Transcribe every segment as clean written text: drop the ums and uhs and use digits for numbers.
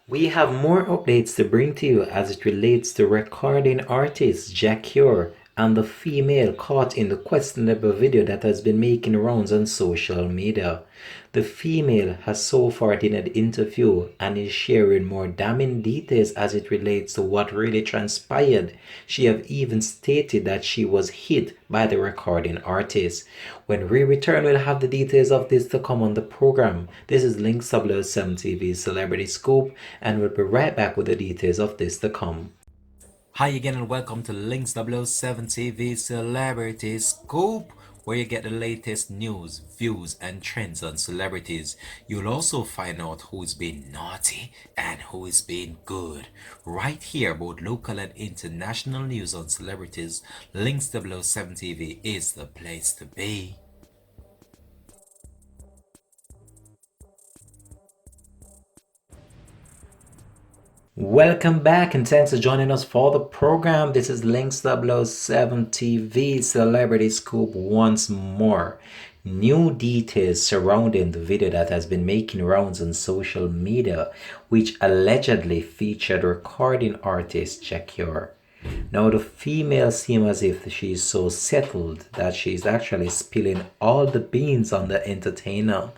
We have more updates to bring to you as it relates to recording artist Jack Cure and the female caught in the questionable video that has been making rounds on social media. The female has so far did an interview and is sharing more damning details as it relates to what really transpired. She have even stated that she was hit by the recording artist. When we return, we'll have the details of this to come on the program. This is Links 7 TV Celebrity Scoop, and we'll be right back with the details of this to come. Hi again and welcome to Links 7 TV Celebrity Scoop, where you get the latest news, views, and trends on celebrities. You'll also find out who's been naughty and who is being good. Right here, both local and international news on celebrities, Links 7 TV is the place to be. Welcome back and thanks for joining us for the program. This is Links 7 TV Celebrity Scoop once more. New details surrounding the video that has been making rounds on social media, which allegedly featured recording artist Shakir. Now, the female seems as if she's so settled that she's actually spilling all the beans on the entertainer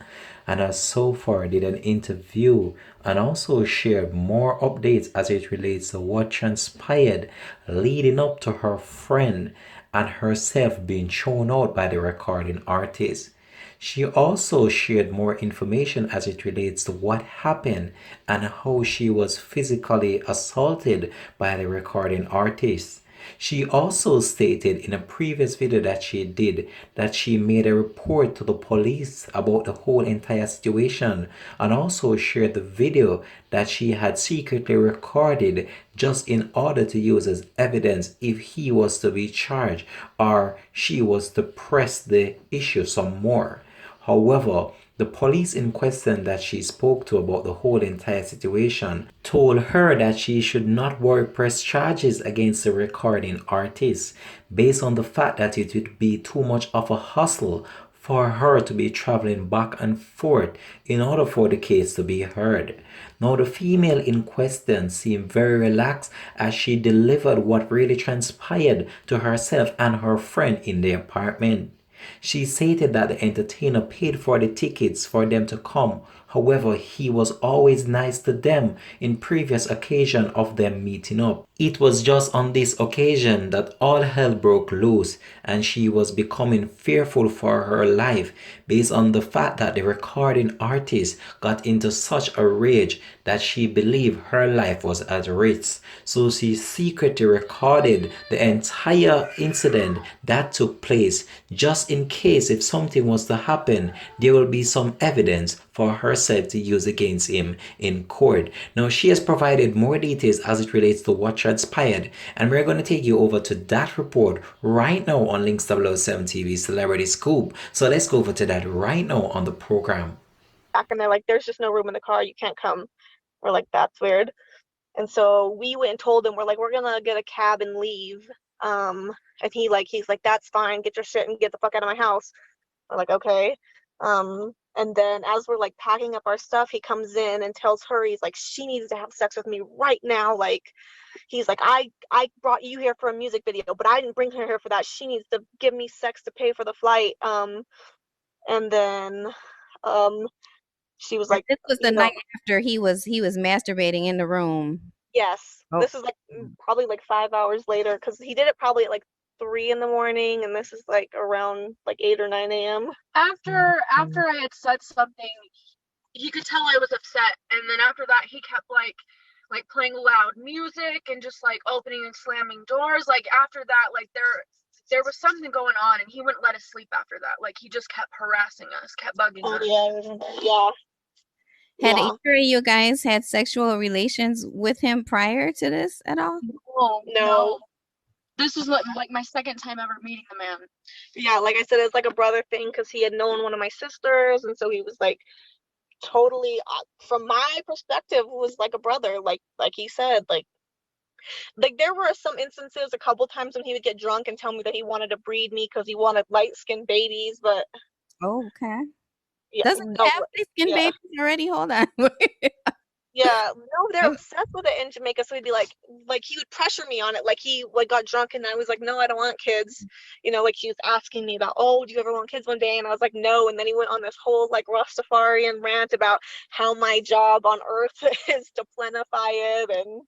and has so far did an interview and also shared more updates as it relates to what transpired leading up to her friend and herself being thrown out by the recording artist. She also shared more information as it relates to what happened and how she was physically assaulted by the recording artist. She also stated in a previous video that she did that she made a report to the police about the whole entire situation and also shared the video that she had secretly recorded just in order to use as evidence if he was to be charged or she was to press the issue some more. However, the police in question that she spoke to about the whole entire situation told her that she should not worry press charges against the recording artist based on the fact that it would be too much of a hustle for her to be traveling back and forth in order for the case to be heard. Now, the female in question seemed very relaxed as she delivered what really transpired to herself and her friend in the apartment. She stated that the entertainer paid for the tickets for them to come. However, he was always nice to them in previous occasion of them meeting up. It was just on this occasion that all hell broke loose and she was becoming fearful for her life based on the fact that the recording artist got into such a rage that she believed her life was at risk. So she secretly recorded the entire incident that took place just in case if something was to happen, there will be some evidence for herself to use against him in court. Now, she has provided more details as it relates to what transpired, and we're going to take you over to that report right now on Links 7 TV Celebrity Scoop. So let's go over to that right now on the program. Back and they're like, there's just no room in the car. You can't come. We're like, that's weird. And so we went and told him, we're like, we're gonna get a cab and leave. And he's like, that's fine. Get your shit and get the fuck out of my house. We're like, okay. And then as we're like packing up our stuff, he comes in and tells her, he's like, she needs to have sex with me right now. Like, he's like, I brought you here for a music video, but I didn't bring her here for that. She needs to give me sex to pay for the flight. And then she was like, This was the night after he was masturbating in the room. yes, Oh. this is like probably like 5 hours later because he did it probably at like 3 in the morning, and this is like around like 8 or 9 a.m. After I had said something, he could tell I was upset, and then after that he kept like playing loud music and just like opening and slamming doors. Like after that, like there was something going on, and he wouldn't let us sleep after that. Like he just kept harassing us, kept bugging us. Yeah, I remember. Yeah. Had either of you guys had sexual relations with him prior to this at all? No. This is like my second time ever meeting the man. Yeah, like I said, it's like a brother thing because he had known one of my sisters, and so he was like totally, from my perspective, was like a brother. Like he said, like there were some instances a couple times when he would get drunk and tell me that he wanted to breed me because he wanted light-skinned babies, but Oh, okay. yeah, Doesn't he have light-skinned babies already? Hold on. Yeah, no, they're obsessed with it in Jamaica. So he'd be like he would pressure me on it. Like he like got drunk and I was like, no, I don't want kids. You know, like he was asking me about, oh, do you ever want kids one day? And I was like, no. And then he went on this whole like Rastafarian rant about how my job on Earth is to plenify it and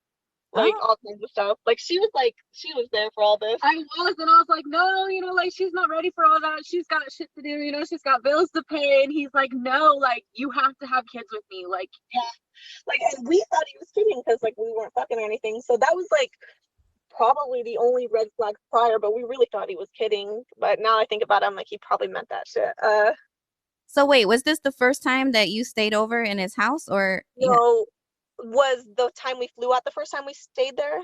like Oh, all kinds of stuff. Like she was there for all this. I was, and I was like, no, like she's not ready for all that. She's got shit to do, she's got bills to pay. And he's like, no, like you have to have kids with me. Like, Yeah. Like, and we thought he was kidding because like we weren't fucking or anything. So that was like probably the only red flag prior, but we really thought he was kidding. But now I think about it, I'm like, he probably meant that shit. so wait, was this the first time that you stayed over in his house, or yeah, No, was the time we flew out the first time we stayed there,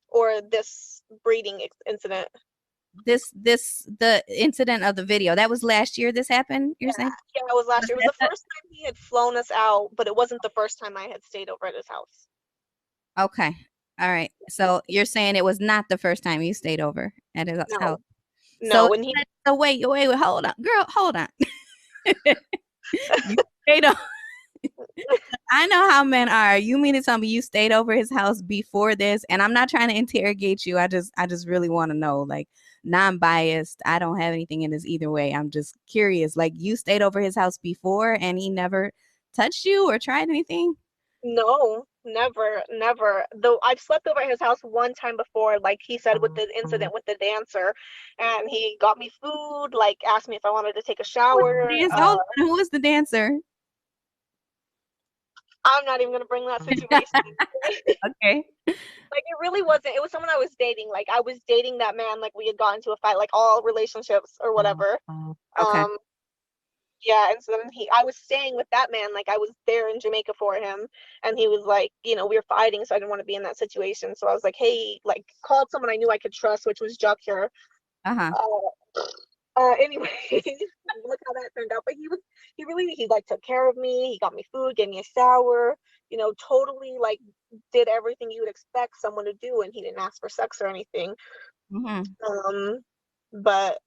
or this breeding incident? the incident of the video that was last year? This happened, you're Yeah, saying? yeah, it was last Was year. It was that the first time he had flown us out, but it wasn't the first time I had stayed over at his house. okay, all right. So you're saying it was not the first time you stayed over at his house. No, no, So when he so wait, hold on, girl, hold on. You stayed over. I know how men are. You mean to tell me you stayed over his house before this? And I'm not trying to interrogate you. I just really want to know, like, non-biased. I don't have anything in this either way. I'm just curious. Like, you stayed over his house before and he never touched you or tried anything? No, never, never. Though I've slept over at his house one time before, like he said with the incident with the dancer, and he got me food, like asked me if I wanted to take a Who was the shower. dancer? Hold on, who was the dancer? I'm not even gonna bring that situation. Okay. Like it really wasn't. It was someone I was dating. Like I was dating that man. Like we had gotten into a fight. Like all relationships or whatever. Okay. Um, yeah. And so then I was staying with that man. Like I was there in Jamaica for him, and he was like, we were fighting, so I didn't want to be in that situation. So I was like, hey, like called someone I knew I could trust, which was Jock here. Uh-huh. Anyway, look how that turned out. But he like took care of me. He got me food, gave me a shower, totally like did everything you would expect someone to do, and he didn't ask for sex or anything. Mm-hmm. But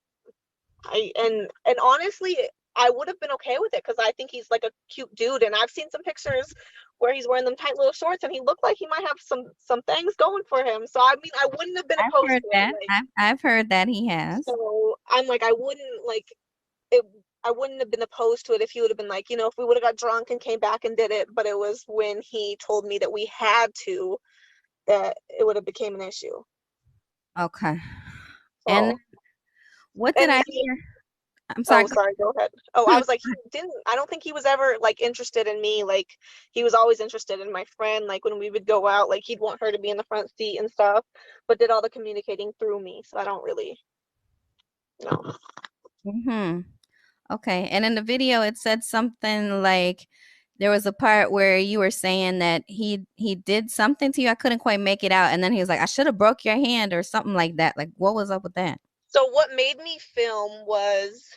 and honestly, I would have been okay with it because I think he's like a cute dude, and I've seen some pictures where he's wearing them tight little shorts, and he looked like he might have some things going for him. So I mean, I wouldn't have been I've opposed heard to it. that. Like, I've heard that he has. so I'm like, I wouldn't like it. I wouldn't have been opposed to it if he would have been like, if we would have got drunk and came back and did it. But it was when he told me that we had to that it would have became an issue. Okay. And So what did and I he hear? I'm sorry. Oh, sorry, go ahead. Oh, I was like, I don't think he was ever like interested in me. Like, he was always interested in my friend. Like, when we would go out, like, he'd want her to be in the front seat and stuff, but did all the communicating through me. So I don't really know. Mm-hmm. Okay. And in the video, it said something like there was a part where you were saying that he did something to you. I couldn't quite make it out. And then he was like, I should have broke your hand or something like that. Like, what was up with that? So what made me film was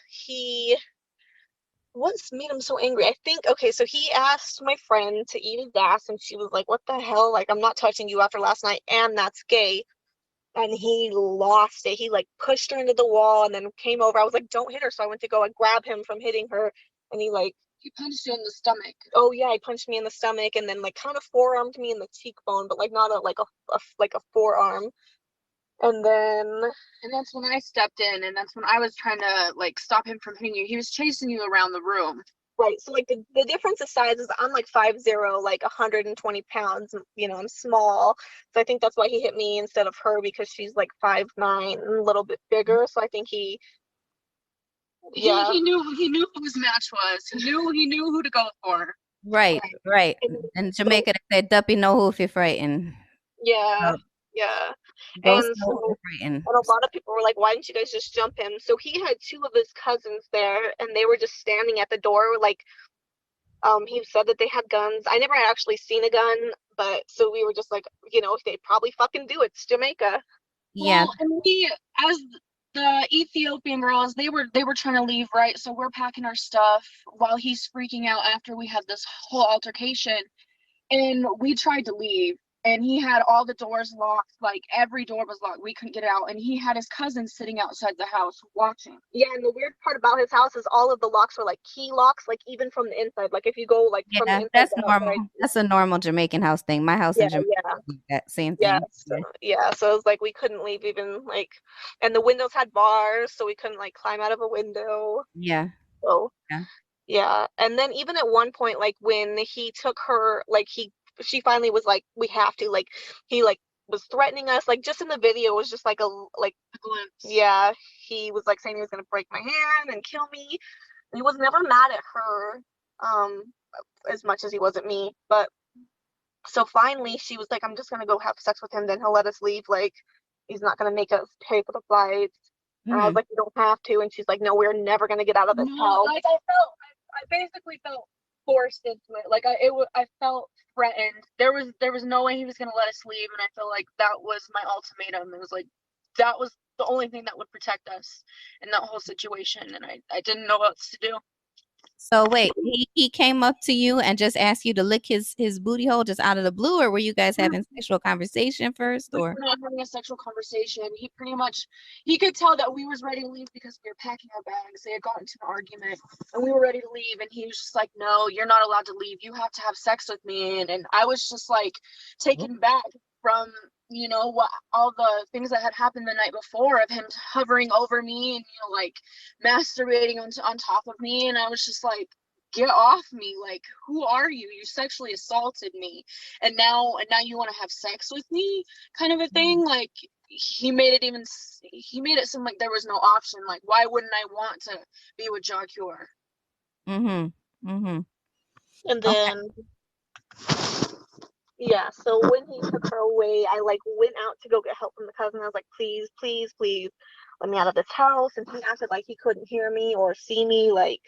what made him so angry? I think, okay, so he asked my friend to eat his ass, and she was like, what the hell? Like, I'm not touching you after last night, and that's gay. And he lost it. He like pushed her into the wall and then came over. I was like, don't hit her. So I went to go and grab him from hitting her. And he punched you in the stomach. oh yeah, he punched me in the stomach and then like kind of forearmed me in the cheekbone, but like not like a forearm. And then, And that's when I stepped in, and that's when I was trying to like stop him from hitting you. He was chasing you around the room. right. So like the difference of size is I'm like 5'0", like 120 pounds. I'm small. So I think that's why he hit me instead of her because she's like 5'9", a little bit bigger. So I think yeah. He knew who his match was. He knew who to go for. Right, right. And In so Jamaica, they say, "Duppy know who if you're frightened." yeah, So, yeah. ghost And know who so, you're frightened. and a lot of people were like, why didn't you guys just jump him? So he had two of his cousins there and they were just standing at the door. Like, he said that they had guns. I never had actually seen a gun, but so we were just like, they probably fucking do. It's Jamaica. Yeah. Well, and we, as the Ethiopian girls, they were trying to leave, right? So we're packing our stuff while he's freaking out after we had this whole altercation, and we tried to leave. and he had all the doors locked, like every door was locked. We couldn't get out, and he had his cousin sitting outside the house watching. Yeah, and the weird part about his house is all of the locks were like key locks, like even from the inside. Like if you go like from the Yeah, inside that's to the outside. normal. That's a normal Jamaican house thing. My house Yeah, in Jamaica, yeah, is that same yeah. thing. So yeah, so it was like we couldn't leave even like, and the windows had bars, so we couldn't like climb out of a window. Yeah, So yeah. yeah, and then even at one point, like when he took her, like she finally was like, we have to, like he like was threatening us, like just in the video it was just like like A glimpse. yeah, he was like saying he was gonna break my hand and kill me. He was never mad at her, um, as much as he was at me. But so finally she was like, I'm just gonna go have sex with him, then he'll let us leave. Like he's not gonna make us pay for the flights. And I was Hmm. like, you don't have to. And she's like, no, we're never gonna get out of this No, house. like I basically felt forced into it. Like I felt threatened. There was no way he was gonna let us leave, and I feel like that was my ultimatum. It was like that was the only thing that would protect us in that whole situation, and I didn't know what else to do. So wait, he came up to you and just asked you to lick his booty hole just out of the blue, or were you guys having sexual conversation first, We or? were not having a sexual conversation. He pretty much, he could tell that we was ready to leave because we were packing our bags. They had gotten into an argument and we were ready to leave. And he was just like, no, you're not allowed to leave. You have to have sex with me. And I was just like taken back from, what all the things that had happened the night before of him hovering over me and, like masturbating on top of me. And I was just like, get off me. Like, who are you? You sexually assaulted me. And now you want to have sex with me, kind of a thing. Like he made it seem like there was no option. Like, why wouldn't I want to be with John Cure? Mm-hmm. Mm-hmm. And Okay. then yeah, so when he took her away, I like went out to go get help from the cousin. I was like, please, please, please, let me out of this house. And he acted like he couldn't hear me or see me, like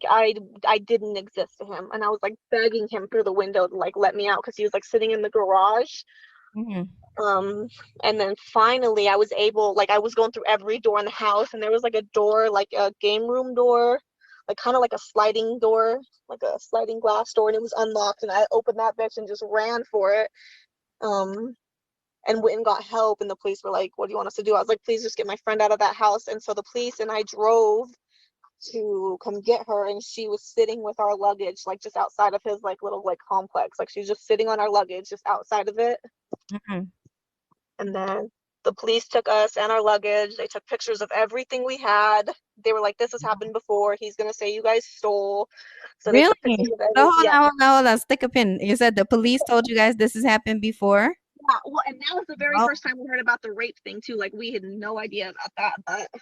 I didn't exist to him. And I was like begging him through the window to like let me out because he was like sitting in the garage. Mm-hmm. Um, and then finally I was able, like I was going through every door in the house, and there was like a door, like a game room door, like kind of like a sliding door, like a sliding glass door, and it was unlocked. And I opened that bitch and just ran for it. Um, and went and got help, and the police were like, what do you want us to do? I was like, please just get my friend out of that house. And so the police and I drove to come get her, and she was sitting with our luggage like just outside of his like little like complex. Like she was just sitting on our luggage just outside of it. Mm-hmm. And then the police took us and our luggage. They took pictures of everything we had. They were like, this has happened before. He's gonna say you guys stole. So they Really? took pictures of So every, yeah. hold on, stick a pin. You said the police told you guys this has happened before? Yeah, well, and that was the very Oh, first time we heard about the rape thing too. Like we had no idea about that, but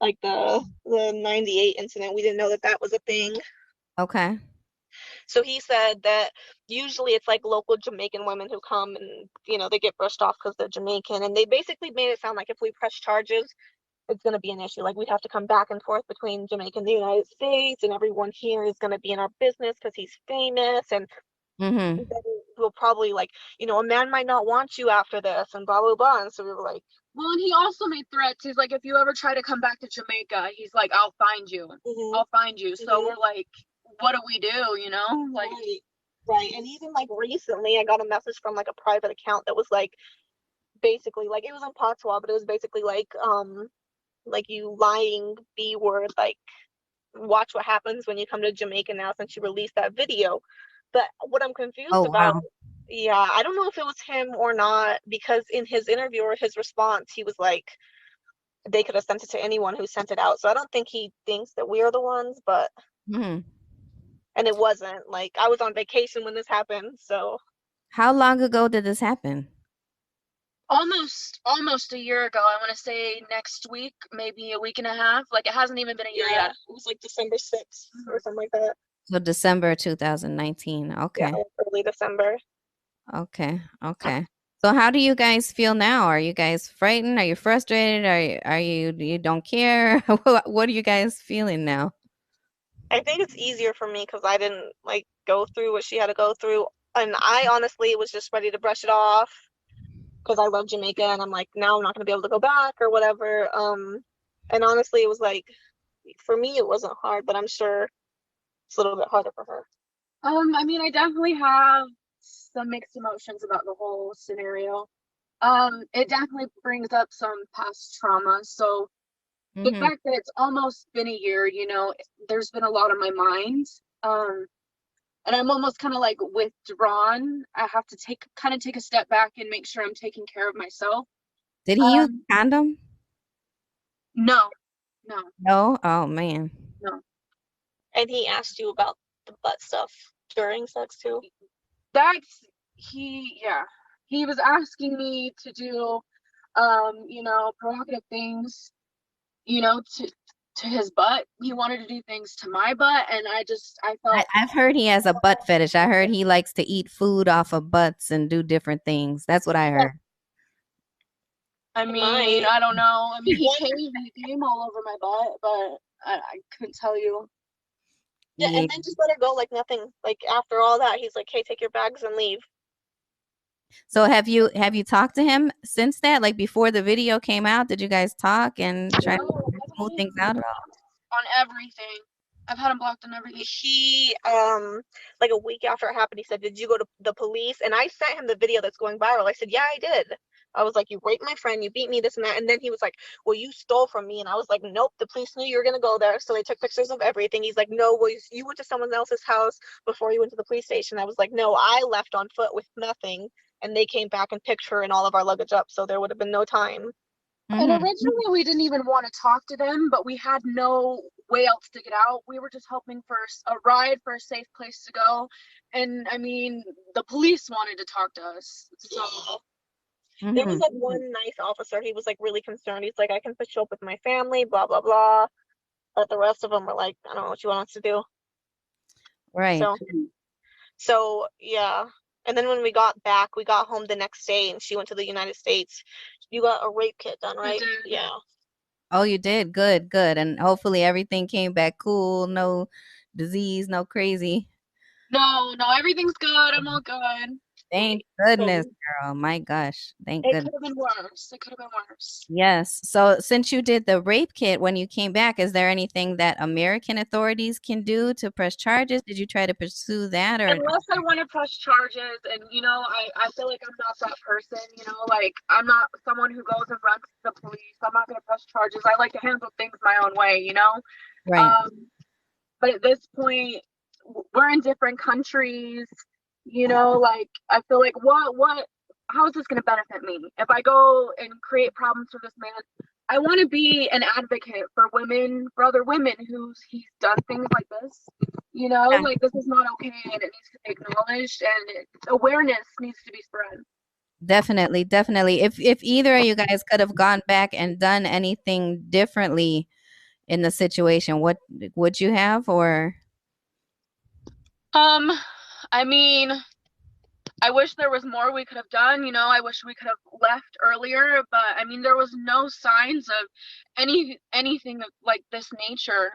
like the 98 incident, we didn't know that that was a thing. okay. So he said that usually it's like local Jamaican women who come and, they get brushed off because they're Jamaican. And they basically made it sound like if we press charges, it's going to be an issue. Like we'd have to come back and forth between Jamaica and the United States, and everyone here is going to be in our business because he's famous. And Mm-hmm. then we'll probably like, a man might not want you after this and blah, blah, blah. And so we were like, Well, and he also made threats. He's like, if you ever try to come back to Jamaica, he's like, I'll find you. mhm, I'll find you. So mhm. we're like, what do we do? Like, Right, right. And even like recently, I got a message from like a private account that was like basically like it was in patois, but it was basically like you lying B word, like watch what happens when you come to Jamaica now since you released that video. But what I'm confused Oh about, wow. yeah, I don't know if it was him or not, because in his interview or his response, he was like, they could have sent it to anyone who sent it out. So I don't think he thinks that we are the ones, but, Mm-hmm. and it wasn't. Like, I was on vacation when this happened. So, How long ago did this happen? almost a year ago. I want to say next week, maybe a week and a half. Like, it hasn't even been a year yeah, yet. it was like December 6th or something like that. So December 2019. Yeah, Okay. early December. Okay. Okay. So how do you guys feel now? Are you guys frightened? Are you frustrated? Are you don't care? What are you guys feeling now? I think it's easier for me because I didn't like go through what she had to go through. And I honestly was just ready to brush it off because I love Jamaica, and I'm like, now I'm not gonna be able to go back or whatever. And honestly, it was like for me it wasn't hard, but I'm sure it's a little bit harder for her. I mean, I definitely have some mixed emotions about the whole scenario. It definitely brings up some past trauma. So the Mm-hmm. fact that it's almost been a year, you know, there's been a lot on my mind. And I'm almost kind of like withdrawn. I have to take a step back and make sure I'm taking care of myself. Did he use Um, a condom? no, no, No. Oh man. no. And he asked you about the butt stuff during sex too. That's yeah. He was asking me to do, you know, provocative things, you know, to his butt. He wanted to do things to my butt, and I felt, I've heard he has a butt fetish. I heard he likes to eat food off of butts and do different things. That's what I Yeah, heard. I he mean, might. I don't know. I mean, One, he came all over my butt, but I couldn't tell you. yeah, Yeah. and then just let it go like nothing. Like after all that, he's like, "Hey, take your bags and leave." So have you talked to him since that? Like before the video came out, did you guys talk and try to No, I've had smooth him things out at all? blocked on everything. I've had him blocked on everything. He like a week after it happened, he said, "Did you go to the police?" And I sent him the video that's going viral. I said, "Yeah, I did." I was like, "You raped my friend, you beat me, this and that." And then he was like, "Well, you stole from me." And I was like, "Nope, the police knew you were gonna go there, so they took pictures of everything." He's like, "No, well, you went to someone else's house before you went to the police station." I was like, "No, I left on foot with nothing, and they came back and picked her and all of our luggage up, so there would have been no time." And Mhm. originally we didn't even want to talk to them, but we had no way else to get out. We were just hoping for a ride, for a safe place to go. And I mean, the police wanted to talk to us. So There was Mhm. like one nice officer. He was like really concerned. He's like, "I can put you up with my family, blah blah blah." But the rest of them were like, "I don't know what you want us to do." Right. So, so yeah. And then when we got back, we got home the next day, and she went to the United States. You got a rape kit done, I right? did. Yeah. Oh, you did. Good, good. And hopefully everything came back cool. No disease, no crazy. No, everything's good. I'm all good. Thank So goodness, girl. My gosh. Thank It goodness. could have been worse. It could have been worse. Yes. So since you did the rape kit when you came back, is there anything that American authorities can do to press charges? Did you try to pursue that or Unless I want to press charges, and you know, I feel like I'm not that person, you know, like I'm not someone who goes and runs to the police. I'm not going to press charges. I like to handle things my own way, you know. right? Um, but at this point, we're in different countries, you know, like I feel like how is this going to benefit me if I go and create problems for this man? I want to be an advocate for women, for other women he's done things like this, you know, Yeah. like this is not okay, and it needs to be acknowledged, and awareness needs to be spread. Definitely, definitely. If either of you guys could have gone back and done anything differently in the situation, what would you have or um I mean, I wish there was more we could have done, you know, I wish we could have left earlier, but I mean there was no signs of anything of like this nature.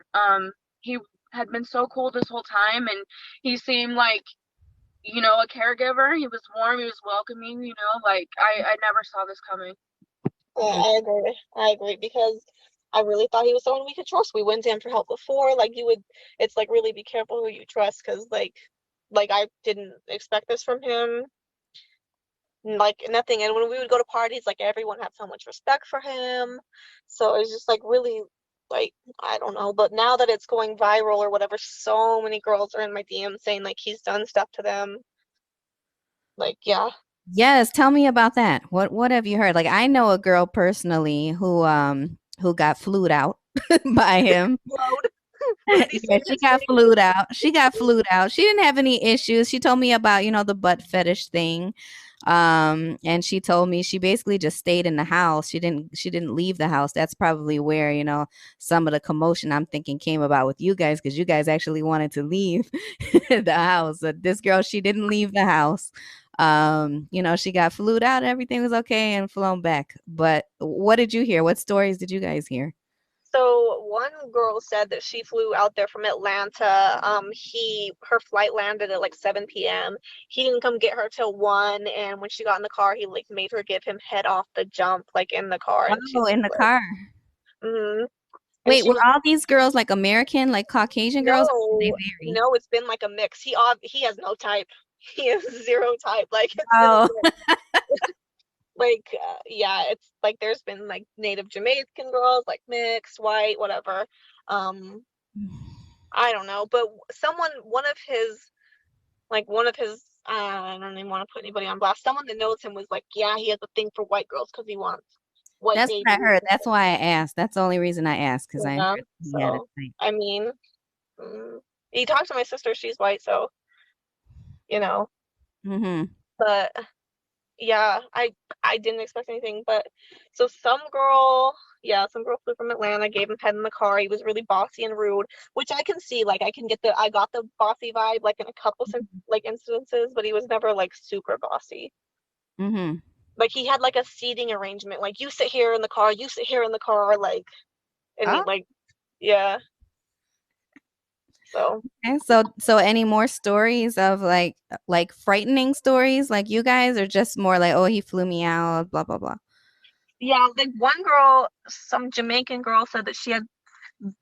He had been so cool this whole time, and he seemed like, you know, a caregiver. He was warm, he was welcoming, you know, like I never saw this coming. I agree. I agree because I really thought he was someone we could trust. We went to him for help before. Like you would, it's like really be careful who you trust because like I didn't expect this from him. Like nothing. And when we would go to parties, like everyone had so much respect for him. So it's just like really like I don't know. But now that it's going viral or whatever, so many girls are in my DM saying like he's done stuff to them. Like yeah. yes, tell me about that. What have you heard? Like I know a girl personally who got flued out by him. Load. What did he say Yeah, to she his got face? flued out. She got flued out. She didn't have any issues. She told me about, the butt fetish thing. And she told me she basically just stayed in the house. She didn't leave the house. That's probably where, some of the commotion I'm thinking came about with you guys because you guys actually wanted to leave the house. But this girl, she didn't leave the house. She got flued out, everything was okay and flown back. But what did you hear? What stories did you guys hear? So one girl said that she flew out there from Atlanta. Her flight landed at like 7 p.m. He didn't come get her till 1, and when she got in the car, he like made her give him head off the jump, like in the car, and she Oh, was in the like, car. mm-hmm. And Wait, she were was all these girls like American, like Caucasian girls? Or did they no, vary? no, it's been like a mix. He has no type. he is zero type. Like it's Oh, been like yeah, it's like there's been like native Jamaican girls, like mixed, white, whatever. Um, I don't know, but one of his I don't even want to put anybody on blast. Someone that knows him was like, yeah, he has a thing for white girls because he wants white that's what I babies heard. and That's stuff. why I asked. That's the only reason I asked because I Yeah. heard he had a So type. I mean, he talked to my sister. She's white, so you know. Mm-hmm. But yeah, I didn't expect anything. But so some girl flew from Atlanta, gave him head in the car. He was really bossy and rude, which I can see. Like I got the bossy vibe like in a couple like instances, but he was never like super bossy. Mm-hmm. Like he had like a seating arrangement, like you sit here in the car, you sit here in the car, like and he Oh, like yeah. So okay. So any more stories of like frightening stories like you guys, or just more like, oh, he flew me out, blah blah blah. yeah, like one girl, some Jamaican girl said that she had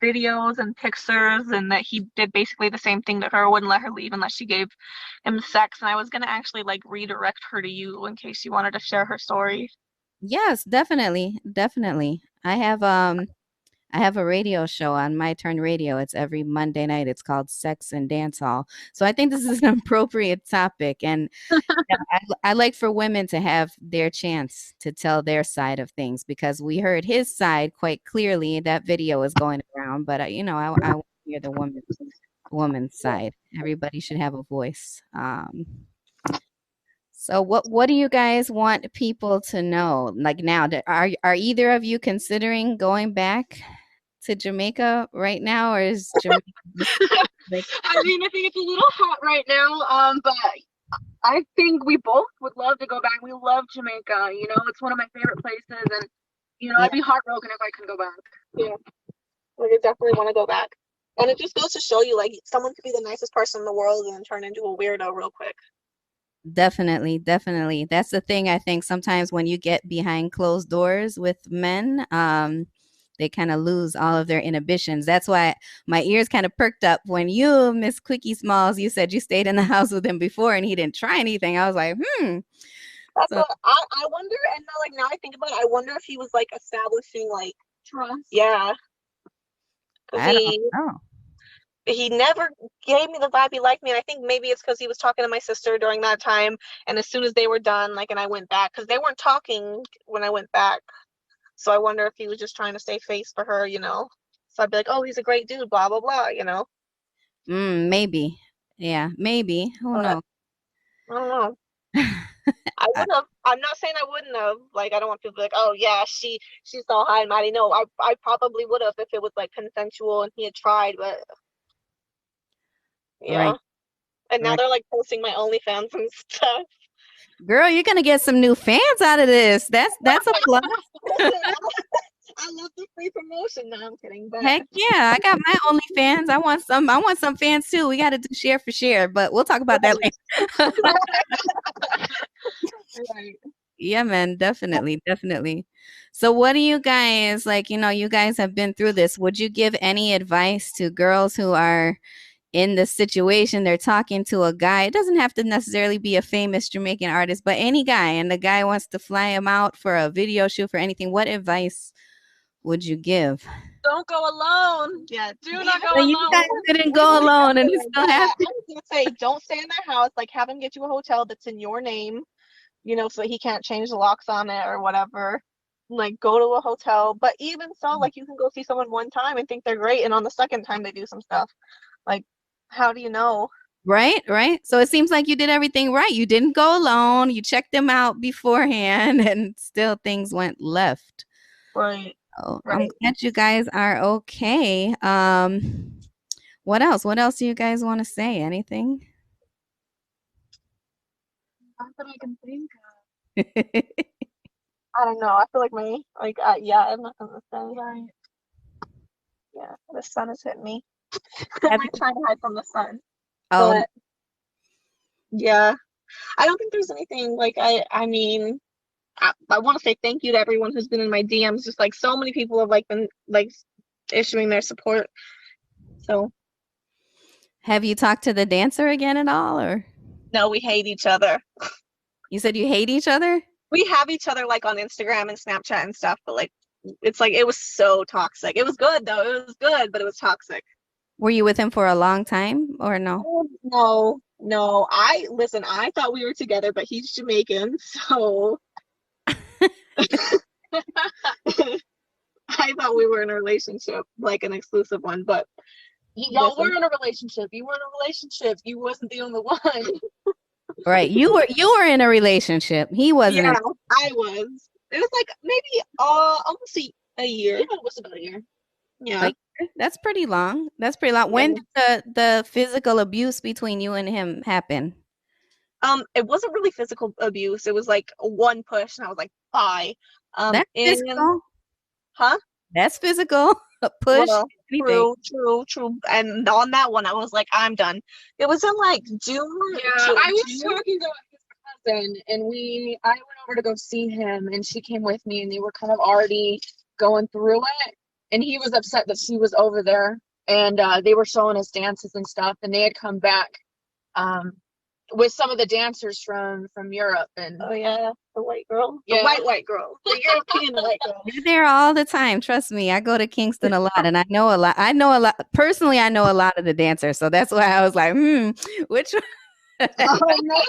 videos and pictures and that he did basically the same thing to her, wouldn't let her leave unless she gave him sex. And I was gonna actually like redirect her to you in case you wanted to share her story. Yes, definitely, definitely. I have a radio show on My Turn Radio. It's every Monday night. It's called Sex and Dance Hall. So I think this is an appropriate topic. And yeah, I like for women to have their chance to tell their side of things because we heard his side quite clearly. That video is going around, but I want to hear the woman's side. Everybody should have a voice. So what do you guys want people to know? Like now, are either of you considering going back to Jamaica right now, or is Jamaica just like I mean, I think it's a little hot right now, but I think we both would love to go back. We love Jamaica. You know, it's one of my favorite places, and yeah, I'd be heartbroken if I couldn't go back. Yeah, like I definitely want to go back. And it just goes to show you, like, someone could be the nicest person in the world and then turn into a weirdo real quick. definitely, definitely. That's the thing I think sometimes when you get behind closed doors with men, they kind of lose all of their inhibitions. That's why my ears kind of perked up when you, Miss Quickie Smalls, you said you stayed in the house with him before and he didn't try anything. I was like, hmm. That's So what I wonder. And now I think about it, I wonder if he was like establishing like trust. Yeah, because I don't know. he never gave me the vibe he liked me. And I think maybe it's because he was talking to my sister during that time. And as soon as they were done, like, and I went back because they weren't talking when I went back. So I wonder if he was just trying to stay face for her, you know. So I'd be like, oh, he's a great dude, blah blah blah, you know. Maybe. Yeah, maybe. Who But knows? I don't know. I would have. I'm not saying I wouldn't have. Like, I don't want people to be like, oh yeah, she's all high and mighty. No, I probably would have if it was like consensual and he had tried. But yeah, Right, and now right. they're like posting my OnlyFans and stuff. Girl, you're gonna get some new fans out of this. That's a plus. Listen, I love the free promotion. No, I'm kidding, but Heck yeah, I got my OnlyFans. I want some fans too. We got to do share for share, but we'll talk about that later. right. Yeah, man, definitely, definitely. So what do you guys like, you guys have been through this. Would you give any advice to girls who are in the situation? They're talking to a guy. It doesn't have to necessarily be a famous Jamaican artist, but any guy, and the guy wants to fly him out for a video shoot for anything. What advice would you give? Don't go alone. Yeah, do not go So you guys alone. didn't We go would alone and definitely it's like still that. happening. I was gonna say, don't stay in their house. Like, have him get you a hotel that's in your name, you know, so he can't change the locks on it or whatever. Like, go to a hotel. But even so, like, you can go see someone one time and think they're great, and on the second time they do some stuff. Like, how do you know? Right, right. So it seems like you did everything right. You didn't go alone. You checked them out beforehand, and still things went left. Right, Oh, I'm right. glad you guys are okay. What else? What else do you guys want to say? Anything? Not that I can think I don't know. I feel like yeah, I have nothing to say. of. Right. Yeah, the sun has hit me. I'm Have like trying to hide from the sun. oh, But yeah, I don't think there's anything like I mean, I want to say thank you to everyone who's been in my DMs. Just like so many people have like been like issuing their support. So have you talked to the dancer again at all, or? No, we hate each other. You said you hate each other? We have each other like on Instagram and Snapchat and stuff, but like it's like it was so toxic. It was good though. It was good, but it was toxic. Were you with him for a long time or no? Oh, no, no. I thought we were together, but he's Jamaican, so I thought we were in a relationship, like an exclusive one, but Y'all were in a relationship. You were in a relationship. You wasn't the only one. Right. You were in a relationship. He wasn't yeah, in I was. It was like maybe almost a year. Yeah, it was about a year. Yeah. like that's pretty long. That's pretty long. When did the physical abuse between you and him happen? It wasn't really physical abuse. It was like one push, and I was like, bye. That's And physical. huh? That's physical. A push. Well, Anything. true. And on that one, I was like, I'm done. It was in like June. Yeah, I was talking to his cousin, and I went over to go see him, and she came with me, and they were kind of already going through it, and he was upset that she was over there, and they were showing us dances and stuff, and they had come back with some of the dancers from Europe, and Oh yeah, the white girl, the Yeah. white girl, the European white girl. You're there all the time. Trust me. I go to Kingston a lot and I know a lot. Personally, I know a lot of the dancers. So that's why I was like, which one? Oh no.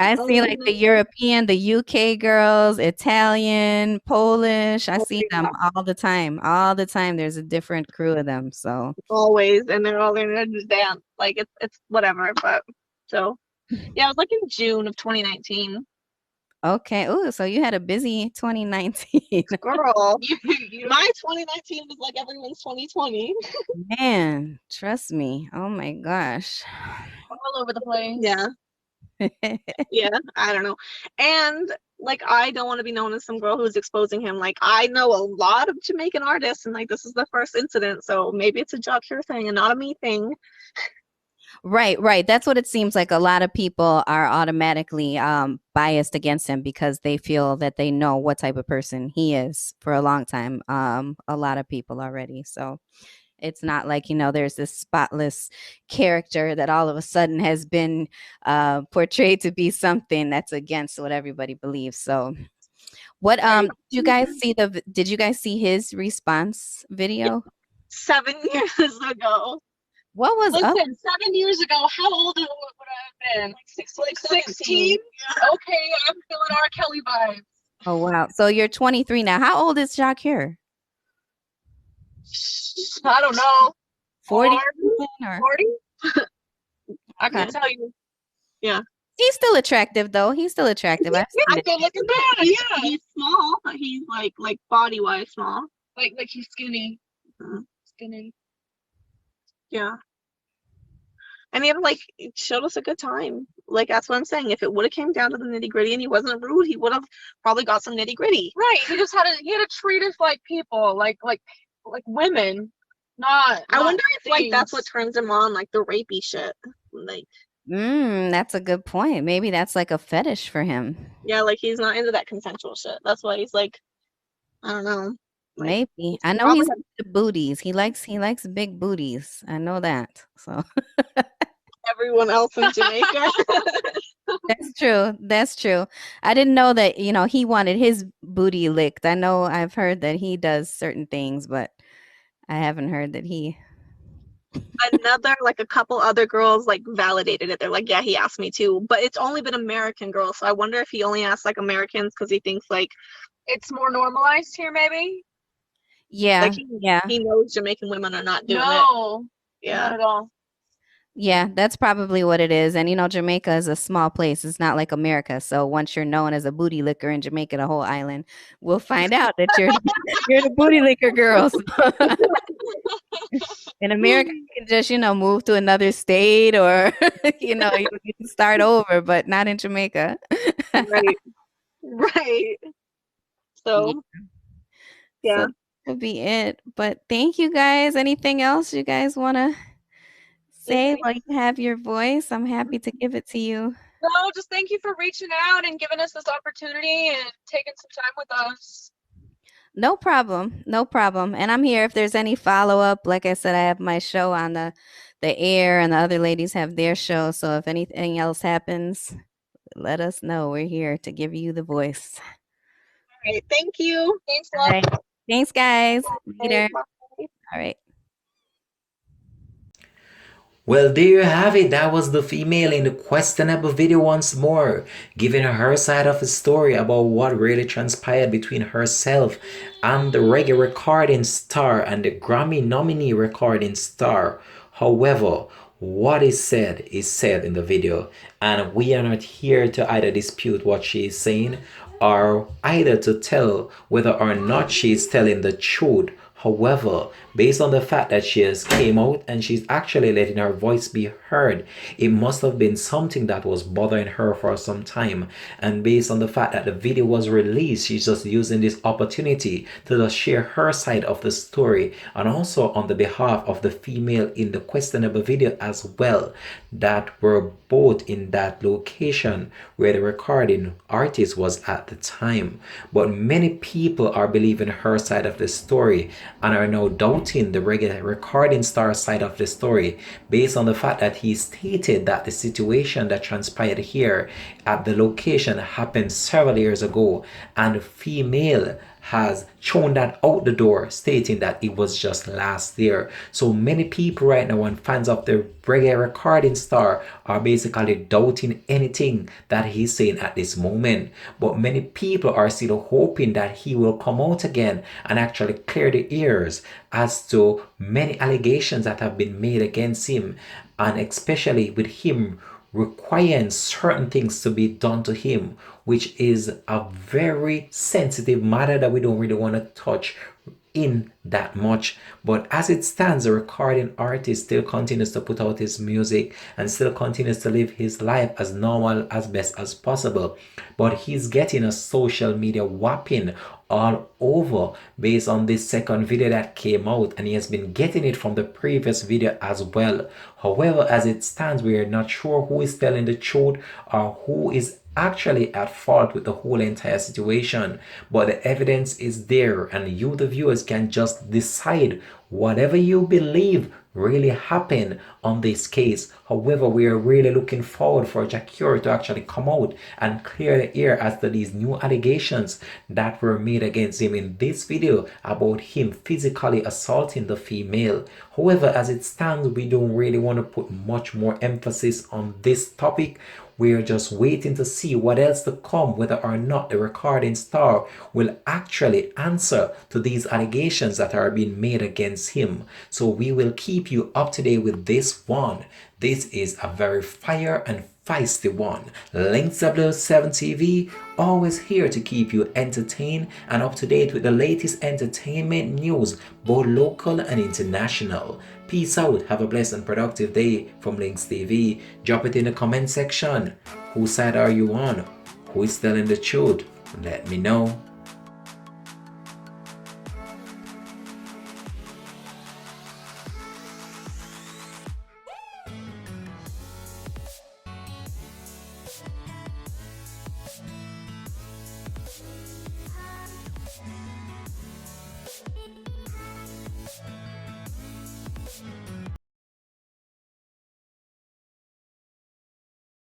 I Oh, see like the European, the UK girls, Italian, Polish. I Oh, see them yeah. all the time. All the time. There's a different crew of them. So Always, and they're all there to dance. Like it's whatever. But so yeah, it was like in June of 2019. okay. Oh, so you had a busy 2019. Girl, you my 2019 was like everyone's 2020. Man, trust me. Oh my gosh. all over the place. Yeah, yeah. I don't know. And like, I don't want to be known as some girl who's exposing him. Like, I know a lot of Jamaican artists, and like this is the first incident, so maybe it's a job here thing and not a me thing. Right. That's what it seems like. A lot of people are automatically biased against him because they feel that they know what type of person he is for a long time. A lot of people already. So it's not like, there's this spotless character that all of a sudden has been portrayed to be something that's against what everybody believes. So what did you guys see his response video? 7 years ago. What was up? Listen, 7 years ago, how old would I have been? Like 16? Okay, I'm feeling R. Kelly vibes. Oh wow. So you're 23 now. How old is Jacques here? I don't know. 40 or 40? I can tell you. Yeah. He's still attractive though. He's still attractive. I've seen I it. feel like a man. Yeah. He's small, but he's like body wise small. Like he's skinny. Mhm. Skinny. Yeah. And he like showed us a good time. Like that's what I'm saying. If it would have came down to the nitty gritty and he wasn't rude, he would have probably got some nitty gritty. Right. He had to treat us like people, like women. Not I wonder if like things. that's what turns him on, like the rapey shit. Like That's a good point. Maybe that's like a fetish for him. yeah, like he's not into that consensual shit. That's why he's like, I don't know. Like, Maybe. I know he's into booties. He likes big booties. I know that. So everyone else in Jamaica. That's true. I didn't know that, he wanted his booty licked. I know I've heard that he does certain things, but I haven't heard that he Like a couple other girls like validated it. They're like, yeah, he asked me too. But it's only been American girls. So I wonder if he only asked like Americans because he thinks like it's more normalized here, maybe. Yeah. Like he knows Jamaican women are not doing it. No. Yeah. Not at all. Yeah, that's probably what it is. And Jamaica is a small place. It's not like America. So once you're known as a booty licker in Jamaica, the whole island will find out that you're the booty licker girls. In America, you can just, move to another state or, you can start over, but not in Jamaica. Right. So, yeah. So that would be it. But thank you guys. Anything else you guys want to say while you have your voice? I'm happy to give it to you. No, just thank you for reaching out and giving us this opportunity and taking some time with us. No problem. And I'm here if there's any follow-up. Like I said, I have my show on the the air and the other ladies have their show. So if anything else happens, let us know. We're here to give you the voice. All right, thank you. Thanks a All lot. right. Thanks, guys. Later. Bye. All right. Well, there you have it. That was the female in the questionable video once more, giving her side of the story about what really transpired between herself and the reggae recording star and the Grammy nominee recording star. However, what is said in the video, and we are not here to either dispute what she is saying or either to tell whether or not she is telling the truth. However, based on the fact that she has came out and she's actually letting her voice be heard, it must have been something that was bothering her for some time. And based on the fact that the video was released, she's just using this opportunity to just share her side of the story, and also on the behalf of the female in the questionable video as well, that were both in that location where the recording artist was at the time. But many people are believing her side of the story and are now doubting the reggae recording star side of the story based on the fact that he stated that the situation that transpired here at the location happened several years ago, and the female has thrown that out the door, stating that it was just last year. So many people right now and fans of the reggae recording star are basically doubting anything that he's saying at this moment. But many people are still hoping that he will come out again and actually clear the ears as to many allegations that have been made against him, and especially with him requiring certain things to be done to him, which is a very sensitive matter that we don't really want to touch in that much. But as it stands, the recording artist still continues to put out his music and still continues to live his life as normal as best as possible. But he's getting a social media whopping all over based on this second video that came out, and he has been getting it from the previous video as well. However, as it stands, we are not sure who is telling the truth or who is actually at fault with the whole entire situation, but the evidence is there, and you the viewers can just decide whatever you believe really happened on this case. However, we are really looking forward for Jakure to actually come out and clear the air as to these new allegations that were made against him in this video about him physically assaulting the female. However, as it stands, we don't really want to put much more emphasis on this topic. We are just waiting to see what else to come, whether or not the recording star will actually answer to these allegations that are being made against him. So we will keep you up to date with this one. This is a very fire and feisty one. Links W7 TV, always here to keep you entertained and up to date with the latest entertainment news, both local and international. Peace out. Have a blessed and productive day from Links TV. Drop it in the comment section. Whose side are you on? Who is telling the truth? Let me know.